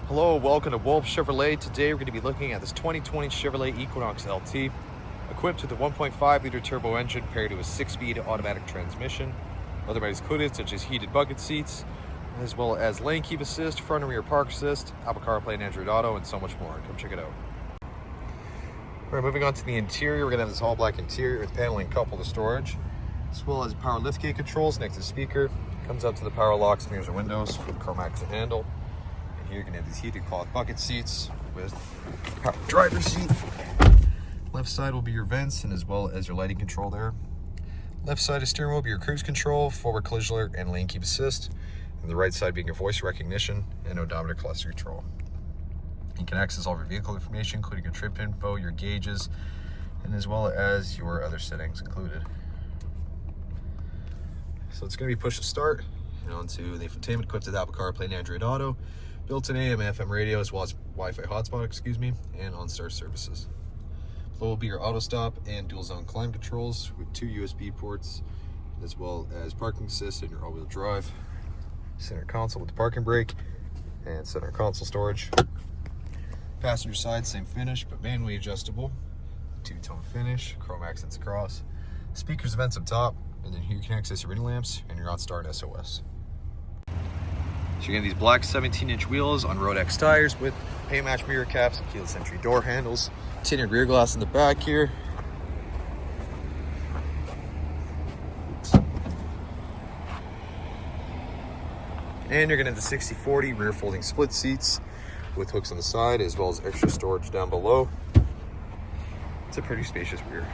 Hello, welcome to Wolfe Chevrolet. Today we're going to be looking at this 2020 Chevrolet Equinox LT, equipped with a 1.5-liter turbo engine paired to a 6-speed automatic transmission. Other items included such as heated bucket seats, as well as lane keep assist, front and rear park assist, Apple CarPlay and Android Auto, and so much more. Come check it out. All right, moving on to the interior, we're going to have this all black interior with paneling coupled to storage, as well as power liftgate controls next to the speaker. Comes up to the power locks, mirrors, and windows with chrome accent handle. And here you're gonna have these heated cloth bucket seats with power driver's seat. Left side will be your vents and as well as your lighting control there. Left side of steering wheel will be your cruise control, forward collision alert, and lane keep assist. And the right side being your voice recognition and odometer cluster control. You can access all of your vehicle information, including your trip info, your gauges, and as well as your other settings included. So it's going to be push to start and onto the infotainment equipped with Apple CarPlay and Android Auto, built-in AM/FM radio as well as Wi-Fi hotspot, and OnStar services. Below will be your auto stop and dual zone climate controls with 2 USB ports, as well as parking assist and your all-wheel drive. Center console with the parking brake and center console storage. Passenger side, same finish but manually adjustable. 2-tone finish, chrome accents across. Speakers, vents up top. And then here you can access your reading lamps and your OnStar and SOS. So you're getting these black 17-inch wheels on Road X tires with paint match mirror caps and keyless entry door handles. Tinted rear glass in the back here. And you're gonna have the 60/40 rear folding split seats with hooks on the side as well as extra storage down below. It's a pretty spacious rear.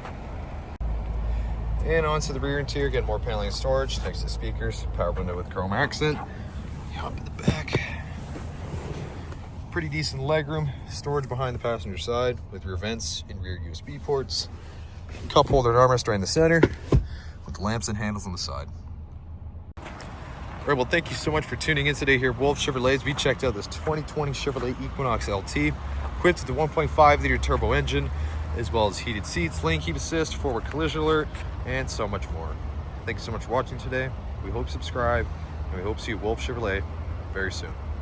And onto the rear interior, get more paneling and storage next to speakers, power window with chrome accent. You hop in the back. Pretty decent legroom, storage behind the passenger side with rear vents and rear USB ports. Cup holder and armrest right in the center with lamps and handles on the side. All right, well, thank you so much for tuning in today here at Wolfe Chevrolet. We checked out this 2020 Chevrolet Equinox LT, equipped with the 1.5-liter turbo engine, as well as heated seats, lane keep assist, forward collision alert, and so much more. Thank you so much for watching today. We hope you subscribe, and we hope to see you at Wolfe Chevrolet very soon.